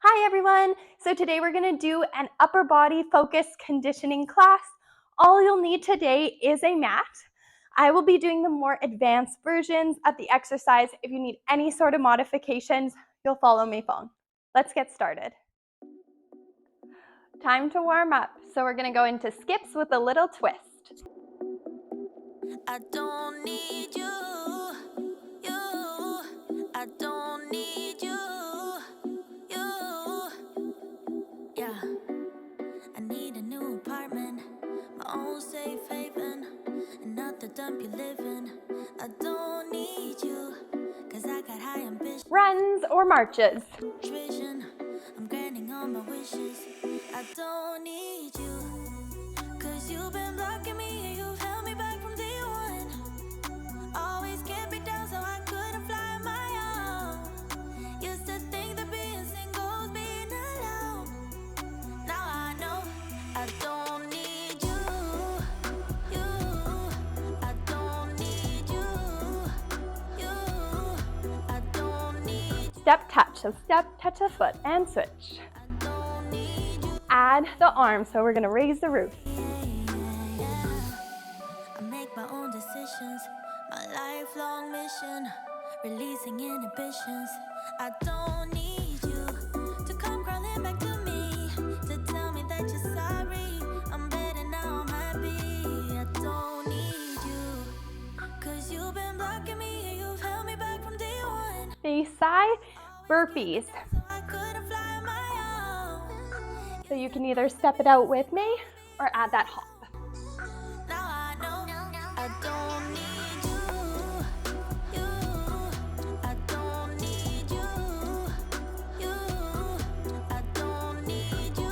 Hi everyone! So today we're going to do an upper body focus conditioning class. All you'll need today is a mat. I will be doing the more advanced versions of the exercise. If you need any sort of modifications, you'll follow my phone. Let's get started. Time to warm up. So we're going to go into skips with a little twist. I don't need you, I don't need you, yeah. I need a new apartment, my own safe haven, and not the dump you live in. I don't need you, cause I got high ambition. Runs or marches. I'm granting all my wishes. I don't need you, cause you've been blocking me and you've held me back from day one. Always kept me down so I couldn't fly on my own. Used to think that being single was being alone. Now I know I don't need you, I don't need you, I don't need you. Step touch, so step, touch the foot, and switch. Add the arm, so we're gonna raise the roof. I make my own decisions, my lifelong mission, releasing inhibitions. I don't need you to come crawling back to me, to tell me that you're sorry. I'm better now, I'm happy. I don't need you, cause you've been blocking me and you've held me back from day one. Face side, burpees. So you can either step it out with me or add that hop. Now I know I don't need you, I don't need you, I don't need you,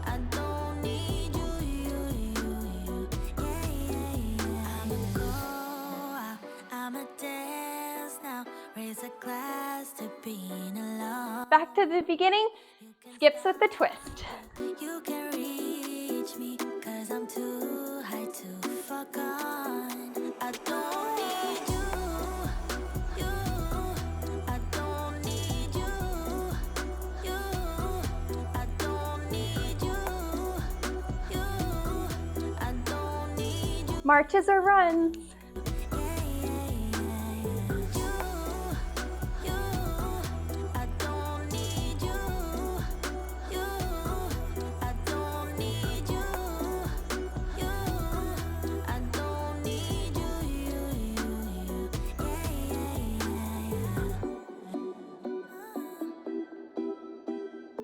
I don't need you, yeah. I'ma go out, I'ma dance now, raise a glass to being alone. Back to the beginning, skips with the twist. You can reach me, cause I'm too high to fuck on. I don't need you, I don't need you, I don't need you, I don't need you. Marches or runs.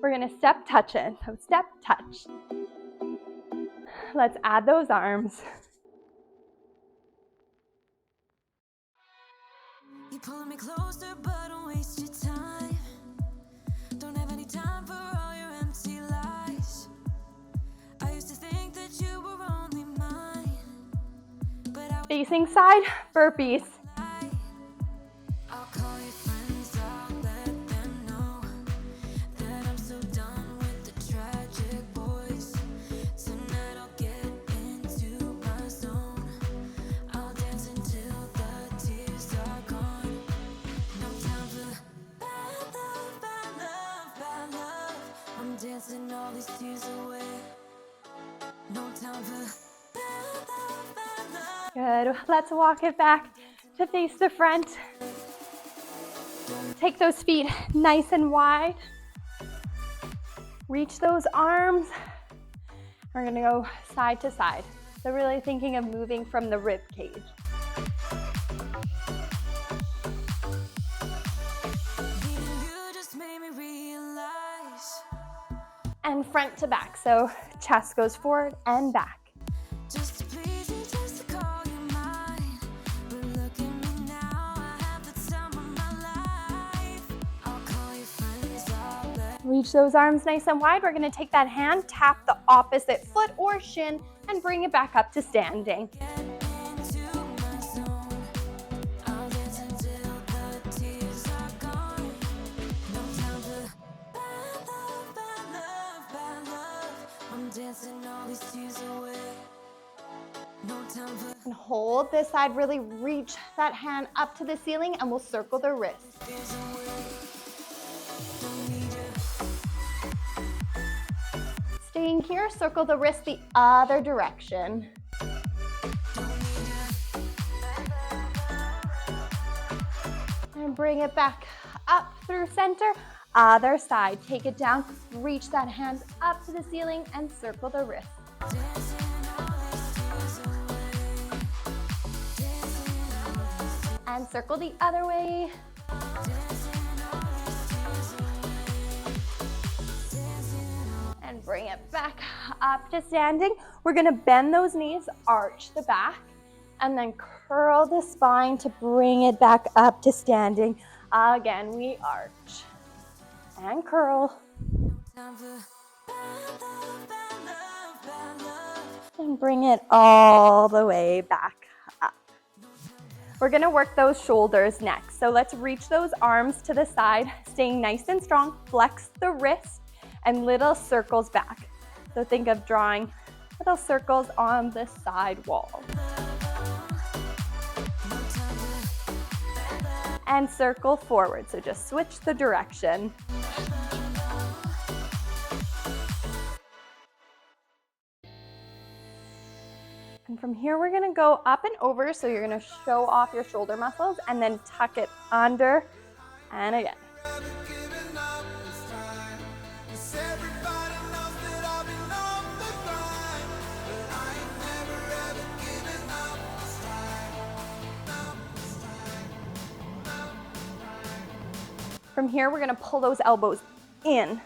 We're gonna step touch it, so step touch. Let's add those arms. You pulling me closer, but don't waste your time. Don't have any time for all your empty lies. I used to think that you were only mine, but facing side, burpees. I'll call your friends, I'll let them know that I'm so done with the tragic boys. Tonight I'll get into my zone. I'll dance until the tears are gone. No time for bad love, bad love, bad love. I'm dancing all these tears away. No time for bad love, bad love. Good. Let's walk it back to face the front. Take those feet nice and wide. Reach those arms. We're gonna go side to side. So really thinking of moving from the rib cage. And front to back, so chest goes forward and back. Reach those arms nice and wide. We're gonna take that hand, tap the opposite foot or shin, and bring it back up to standing. And hold this side, really reach that hand up to the ceiling, and we'll circle the wrist. Staying here, circle the wrist the other direction. And bring it back up through center. Other side, take it down, reach that hand up to the ceiling and circle the wrist. And circle the other way. And bring it back up to standing. We're gonna bend those knees, arch the back, and then curl the spine to bring it back up to standing. Again, we arch and curl. And bring it all the way back up. We're gonna work those shoulders next. So let's reach those arms to the side, staying nice and strong. Flex the wrist and little circles back. So think of drawing little circles on the side wall. And circle forward, so just switch the direction. And from here, we're gonna go up and over, so you're gonna show off your shoulder muscles and then tuck it under and again. From here, we're gonna pull those elbows in.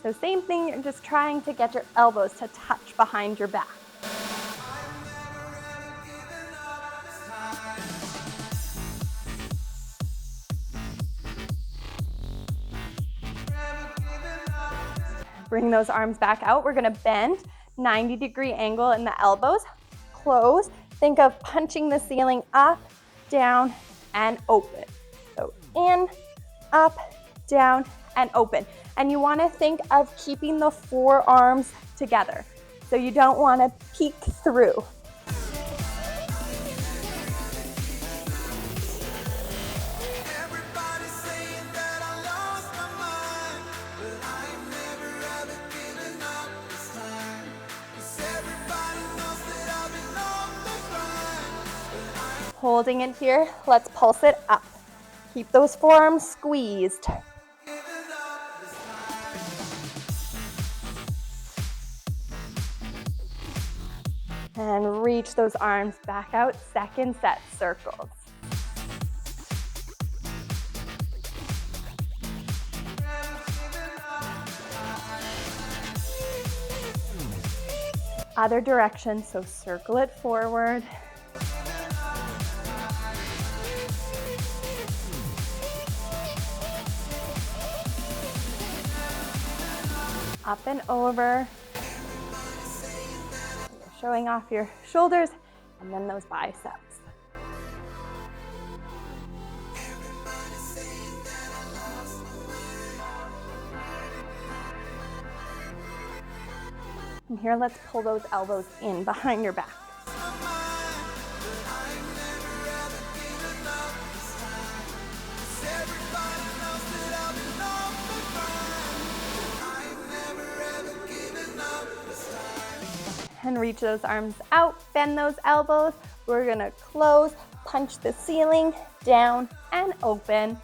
So same thing, you're just trying to get your elbows to touch behind your back. Bring those arms back out. We're gonna bend, 90-degree angle in the elbows, close. Think of punching the ceiling up, down, and open. So in, up, down, and open. And you wanna think of keeping the forearms together. So you don't wanna peek through. Holding it here, let's pulse it up. Keep those forearms squeezed. And reach those arms back out, second set circles. Other direction, so circle it forward. Up and over. You're showing off your shoulders and then those biceps. From here, let's pull those elbows in behind your back. And reach those arms out, bend those elbows. We're gonna close, punch the ceiling, down and open.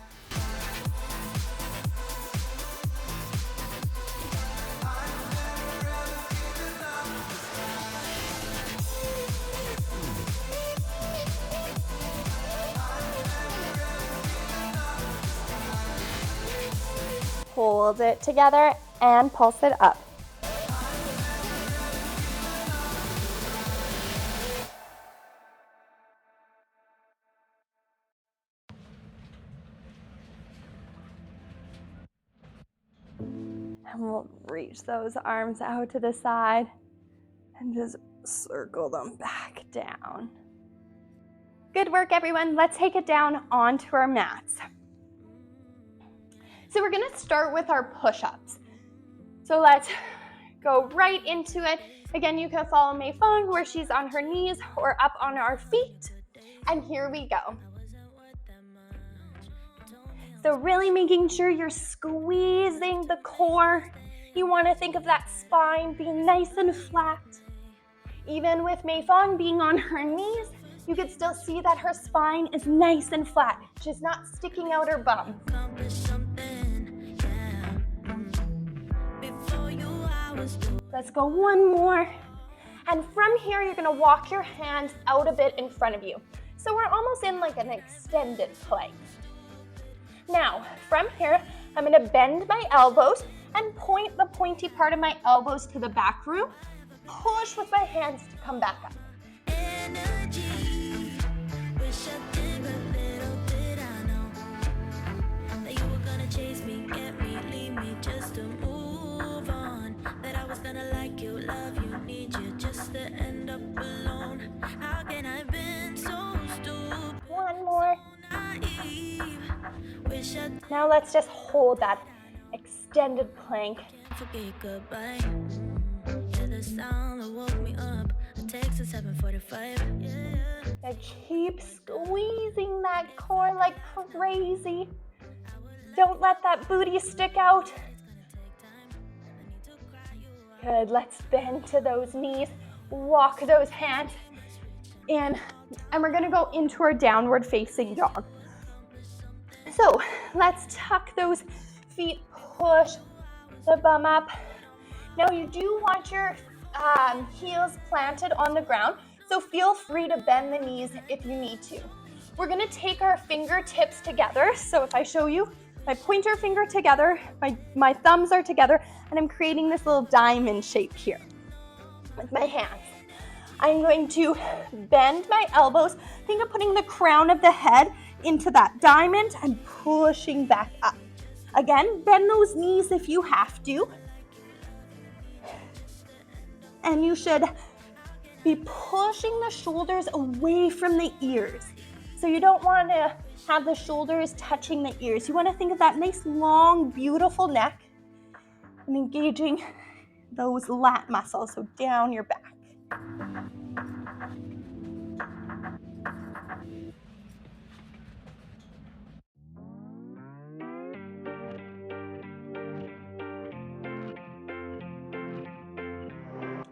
Hold it together and pulse it up. And we'll reach those arms out to the side and just circle them back down. Good work, everyone. Let's take it down onto our mats. So we're gonna start with our push-ups. So let's go right into it. Again, you can follow Mei Fong where she's on her knees or up on our feet. And here we go. So really making sure you're squeezing the core. You want to think of that spine being nice and flat. Even with Mei Fong being on her knees, you can still see that her spine is nice and flat. She's not sticking out her bum. Let's go one more. And from here, you're gonna walk your hands out a bit in front of you. So we're almost in like an extended plank. Now, from here, I'm gonna bend my elbows and point the pointy part of my elbows to the back room. Push with my hands to come back up. One more. Now let's just hold that extended plank. And keep squeezing that core like crazy. Don't let that booty stick out. Good, let's bend to those knees, walk those hands in, and we're gonna go into our downward facing dog. So let's tuck those feet, push the bum up. Now you do want your heels planted on the ground, so feel free to bend the knees if you need to. We're gonna take our fingertips together. So if I show you my pointer finger together, my thumbs are together, and I'm creating this little diamond shape here with my hands. I'm going to bend my elbows. Think of putting the crown of the head into that diamond and pushing back up. Again, bend those knees if you have to. And you should be pushing the shoulders away from the ears. So you don't want to have the shoulders touching the ears. You want to think of that nice, long, beautiful neck and engaging those lat muscles, so down your back.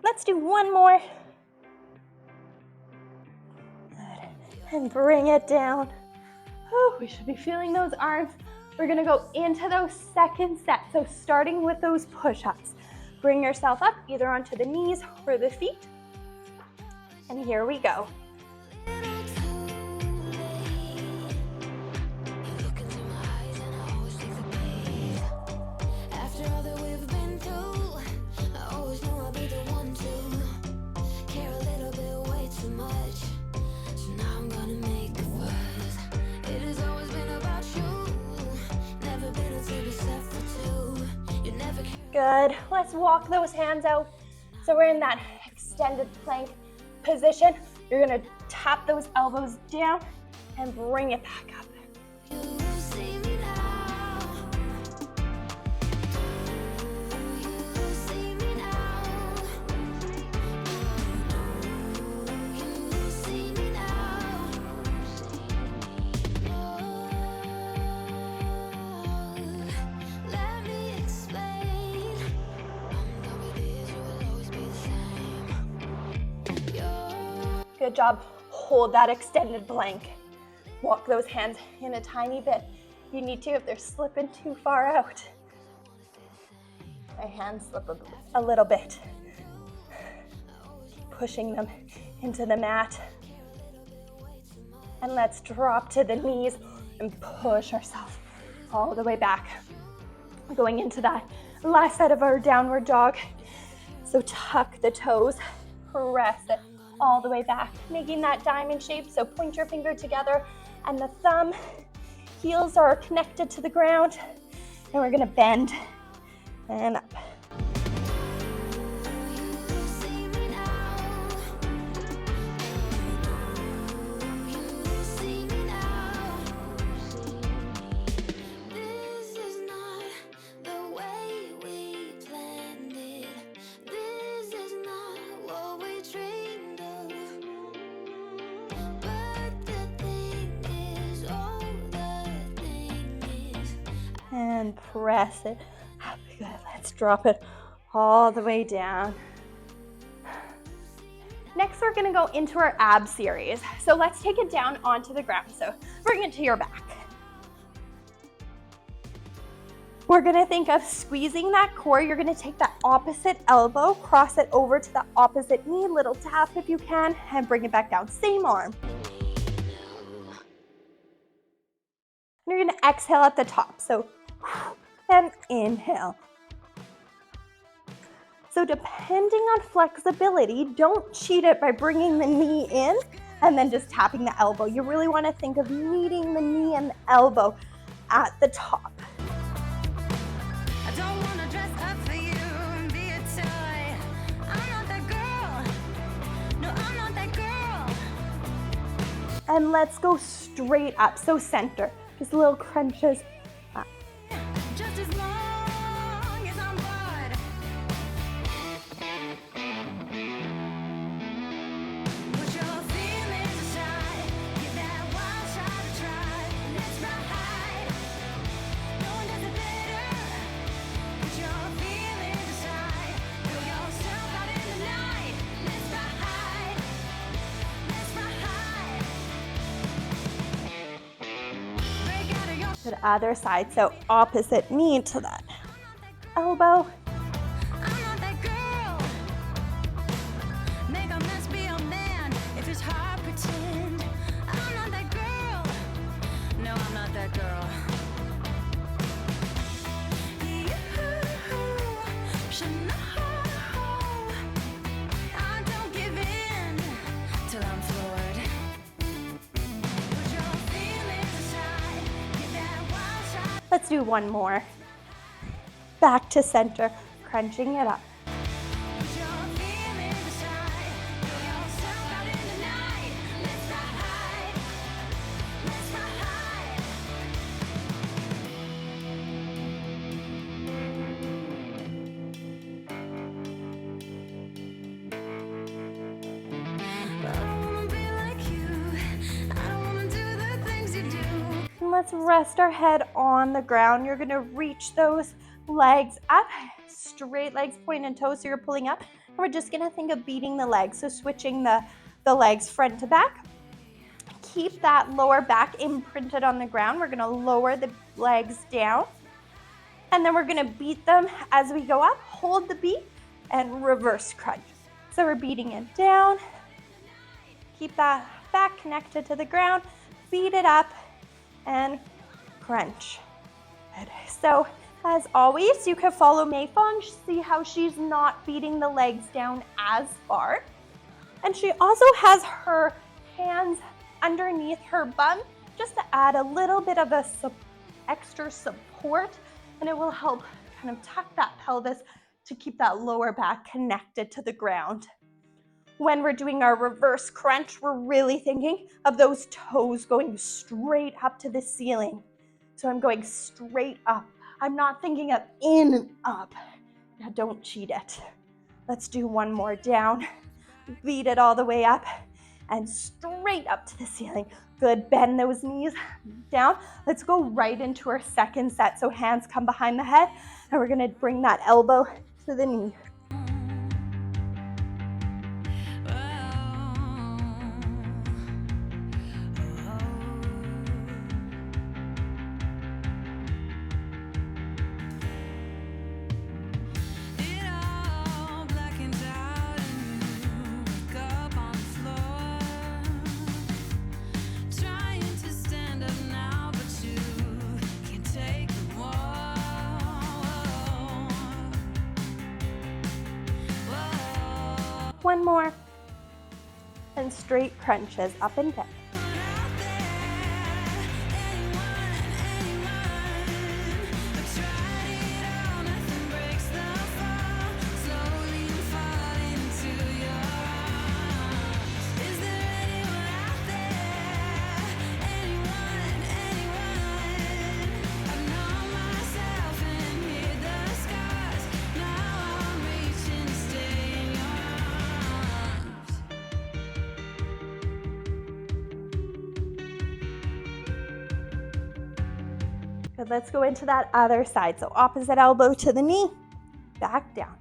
Let's do one more. Good. And bring it down. Oh, we should be feeling those arms. We're gonna go into those second sets. So starting with those push-ups. Bring yourself up either onto the knees or the feet. And here we go. Good. Let's walk those hands out. So we're in that extended plank position. You're gonna tap those elbows down and bring it back up. Good job. Hold that extended plank. Walk those hands in a tiny bit. You need to if they're slipping too far out. My hands slip a little bit. Keep pushing them into the mat. And let's drop to the knees and push ourselves all the way back. Going into that last set of our downward dog. So tuck the toes, press it all the way back, making that diamond shape. So point your finger together and the thumb, heels are connected to the ground. And we're gonna bend and up. and press it. Good, let's drop it all the way down. Next, we're gonna go into our ab series. So let's take it down onto the ground. So bring it to your back. We're gonna think of squeezing that core. You're gonna take that opposite elbow, cross it over to the opposite knee, little tap if you can, and bring it back down. Same arm. And you're gonna exhale at the top. So, and inhale. So depending on flexibility, don't cheat it by bringing the knee in and then just tapping the elbow. You really want to think of meeting the knee and the elbow at the top. I don't want to dress up for you and be a toy. I'm not that girl. No, I'm not that girl. And let's go straight up. So center, just little crunches up. Just as long as I'm bored. Put your feelings aside. Give that wild shot a try. Let's ride. No one does it better. Put your feelings aside. Throw yourself out in the night. Let's ride. Let's ride. Break out of your To the other side, so opposite knee to that elbow. I'm not that girl. Make a mess, be a man. If it's hard, pretend. I'm not that girl. No, I'm not that girl. You should know. I don't give in till I'm floored. Put your feelings aside. Get that wild side. Let's do one more. Back to center, crunching it up. Put your feelings aside. Throw yourself out in the night. Let's ride. Let's ride. I don't wanna be like you. I don't wanna do the things you do. And let's rest our head on the ground. You're gonna reach those legs up, straight legs, point and toes, so you're pulling up. And we're just gonna think of beating the legs, so switching the legs front to back. Keep that lower back imprinted on the ground. We're gonna lower the legs down, and then we're gonna beat them as we go up. Hold the beat and reverse crunch. So we're beating it down. Keep that back connected to the ground, beat it up, and crunch. Good. So as always, you can follow Mei Fong, see how she's not beating the legs down as far. And she also has her hands underneath her bum just to add a little bit of extra support, and it will help kind of tuck that pelvis to keep that lower back connected to the ground. When we're doing our reverse crunch, we're really thinking of those toes going straight up to the ceiling. So I'm going straight up. I'm not thinking of in and up. Now don't cheat it. Let's do one more down. Beat it all the way up and straight up to the ceiling. Good, bend those knees down. Let's go right into our second set. So hands come behind the head, and we're gonna bring that elbow to the knee. One more. And straight crunches up and down. Good, let's go into that other side. So opposite elbow to the knee, back down.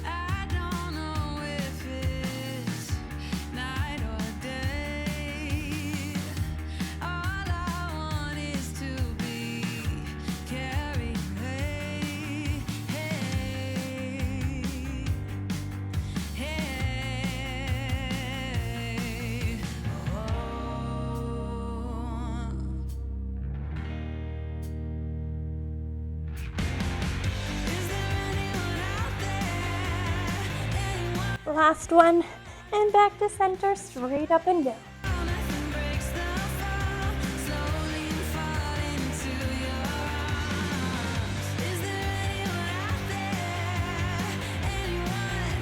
I don't know if it's night or day. All I want is to be carried away. Hey, hey, oh. Is there anyone out there? Anyone? Last one, and back to center, straight up and down. Nothing breaks the fall. Slowly fall into your arms. Is there anyone out there? Anyone?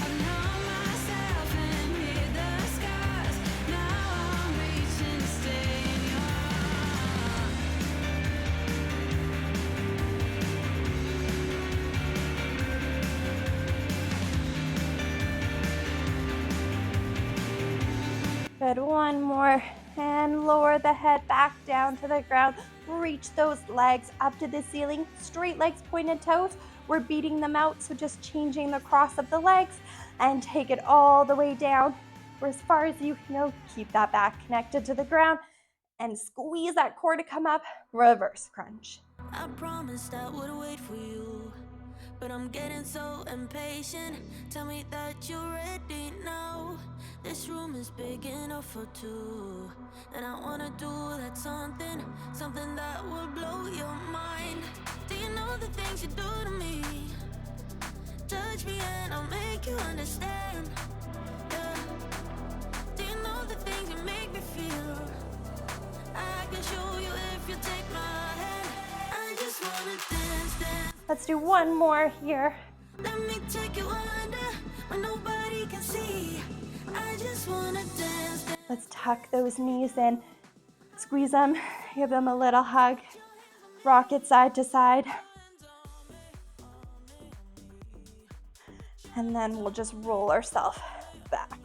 I've known myself and hid the scars. Now I'm reaching to stay in your arms. Good, one more, and lower the head back down to the ground. Reach those legs up to the ceiling, straight legs, pointed toes. We're beating them out, so just changing the cross of the legs and take it all the way down for as far as you can go. Keep that back connected to the ground and squeeze that core to come up, reverse crunch. I promised I would wait for you, but I'm getting so impatient. Tell me that you're ready now. This room is big enough for two, and I wanna do that something that will blow your mind. Do you know the things you do to me? Touch me and I'll make you understand. Yeah. Do you know the things you make me feel? I can show you if you take my hand. I just wanna dance. Let's do one more here. Let me take you under where nobody can see. I just wanna dance. Let's tuck those knees in, squeeze them, give them a little hug, rock it side to side. And then we'll just roll ourselves back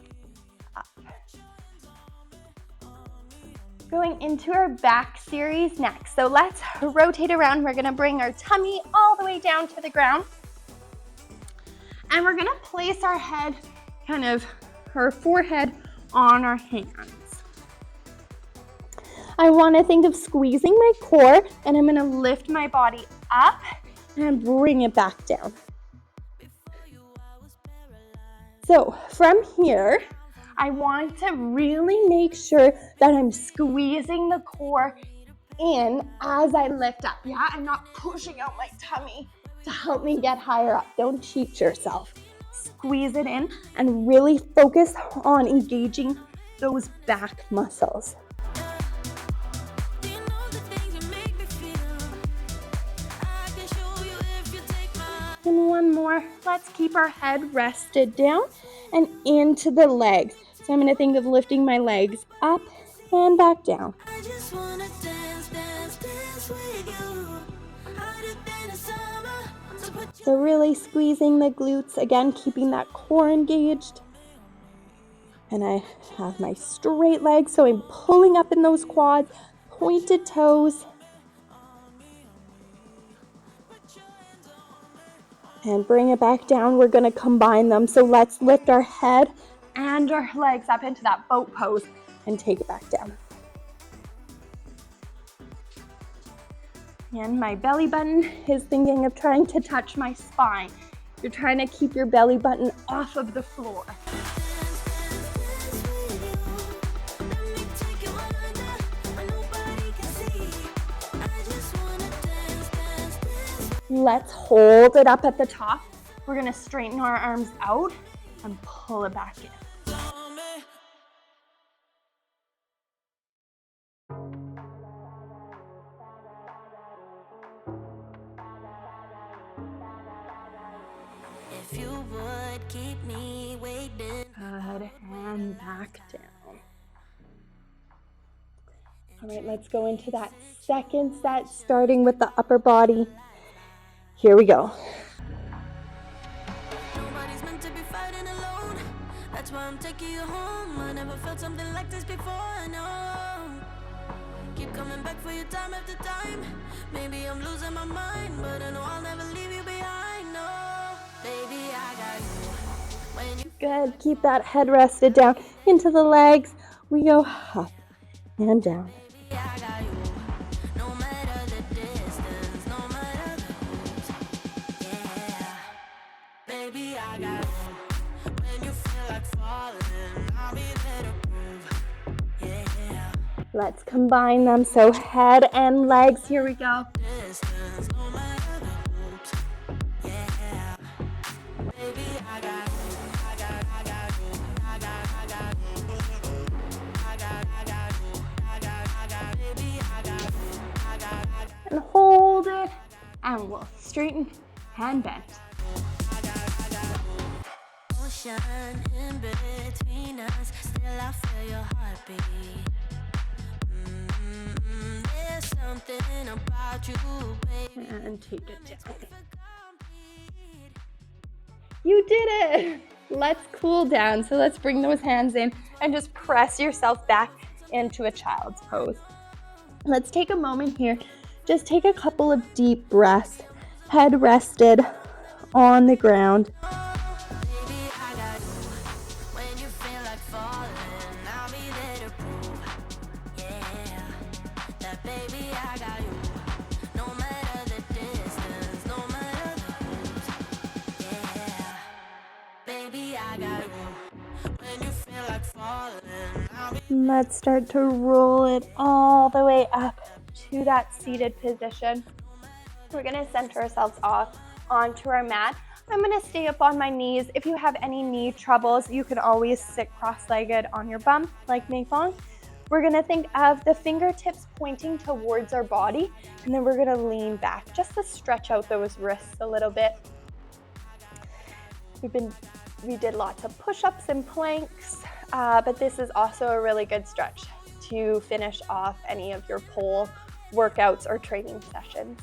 up. Going into our back series next. So let's rotate around. We're gonna bring our tummy all the way down to the ground. And we're gonna place our head, our forehead on our hands. I wanna think of squeezing my core, and I'm gonna lift my body up and bring it back down. So from here, I want to really make sure that I'm squeezing the core in as I lift up. Yeah, I'm not pushing out my tummy to help me get higher up. Don't cheat yourself. Squeeze it in and really focus on engaging those back muscles. Do you know the things you make me feel? I can show you if you take my. And one more. Let's keep our head rested down and into the legs. So I'm going to think of lifting my legs up and back down. I just wanna dance with you. Harder than the summer. So put So really squeezing the glutes, again, keeping that core engaged. And I have my straight legs, so I'm pulling up in those quads, pointed toes. And bring it back down. We're gonna combine them. So let's lift our head and our legs up into that boat pose and take it back down. And my belly button is thinking of trying to touch my spine. You're trying to keep your belly button off of the floor. Let's hold it up at the top. We're gonna straighten our arms out and pull it back in. if you would keep me waiting. Good, and back down. All right, let's go into that second set, starting with the upper body. Here we go. Nobody's meant to be fighting alone. That's why I'm taking you home. I never felt something like this before. I know. Coming back for you time after time. Maybe I'm losing my mind, but I know I'll never leave you behind. No, baby, I got you. When you Good. Keep that head rested down into the legs. We go up and down. baby, I got you. No matter the distance, no matter the rules. Yeah, baby, I got you. When you feel like falling, I'll be there to prove. Yeah, Let's combine them. So head and legs. Here we go. distance, no matter the hoops. Yeah, baby, I got you. I got you. I got you. Baby, I got you. And hold it. And we'll straighten and bend. Ocean in between us, still I feel your heartbeat. There's something about you, baby. And take it down. Complete. You did it. Let's cool down. So let's bring those hands in and just press yourself back into a child's pose. Let's take a moment here. Just take a couple of deep breaths. Head rested on the ground. Baby, I got you. When you feel like falling, I'll be there to prove. Yeah, that baby, I got you. No matter the distance, no matter the rules. Yeah, baby, I got you. When you feel like falling, I'll be Let's start to roll it all the way up to that seated position. We're going to center ourselves off onto our mat. I'm going to stay up on my knees. If you have any knee troubles, you can always sit cross-legged on your bum like Meifong. We're going to think of the fingertips pointing towards our body, and then we're going to lean back just to stretch out those wrists a little bit. We did lots of push-ups and planks, but this is also a really good stretch to finish off any of your pole workouts or training sessions.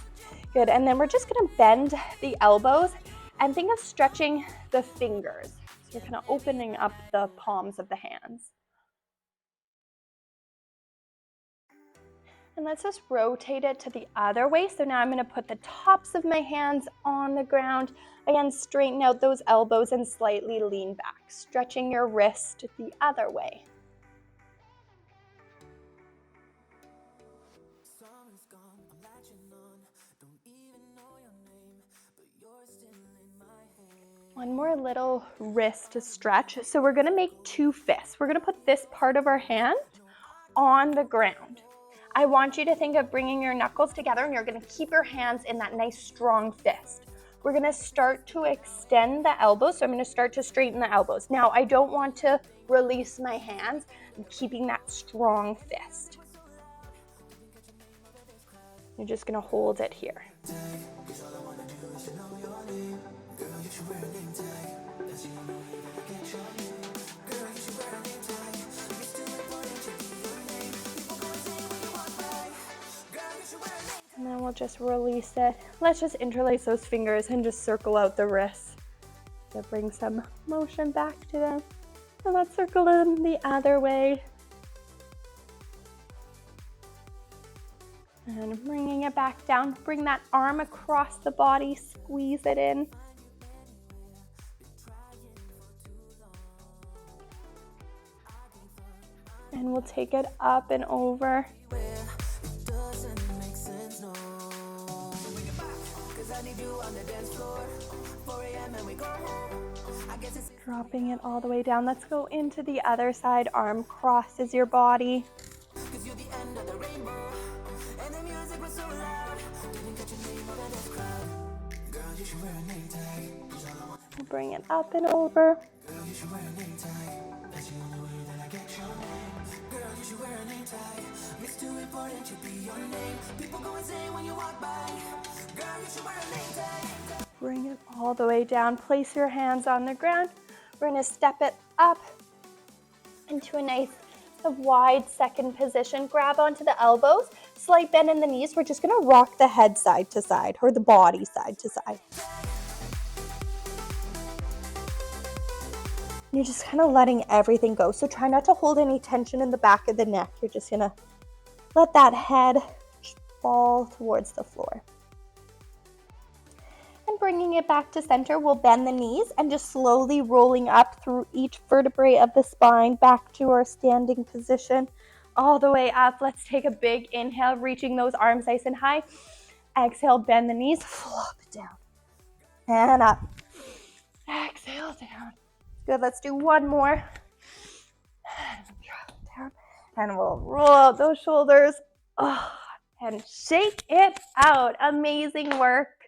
Good, and then we're just gonna bend the elbows and think of stretching the fingers. So you're kind of opening up the palms of the hands. And let's just rotate it to the other way. So now I'm gonna put the tops of my hands on the ground. Again, straighten out those elbows and slightly lean back, stretching your wrist the other way. Summer's gone, I'm latching on. Don't even know your name, but you're still in my head. One more little wrist stretch. So we're gonna make two fists. We're gonna put this part of our hand on the ground. I want you to think of bringing your knuckles together, and you're gonna keep your hands in that nice strong fist. We're gonna start to extend the elbows. So I'm gonna start to straighten the elbows. Now, I don't want to release my hands. I'm keeping that strong fist. You're just gonna hold it here. And then we'll just release it. Let's just interlace those fingers and just circle out the wrists. So bring some motion back to them. And let's circle them the other way. And bringing it back down. Bring that arm across the body, squeeze it in. And we'll take it up and over. Dropping it all the way down. Let's go into the other side. Arm crosses your body. We'll bring it up and over. Bring it all the way down. Place your hands on the ground. We're going to step it up into a nice wide second position. Grab onto the elbows. Slight bend in the knees. We're just going to rock the head side to side, or the body side to side. You're just kind of letting everything go. So try not to hold any tension in the back of the neck. You're just going to Let that head fall towards the floor. And bringing it back to center, we'll bend the knees and just slowly rolling up through each vertebrae of the spine back to our standing position. All the way up. Let's take a big inhale, reaching those arms nice and high. Exhale, bend the knees, flop it down. And up. Exhale down. Good, let's do one more. And drop down. And we'll roll out those shoulders. And shake it out. Amazing work.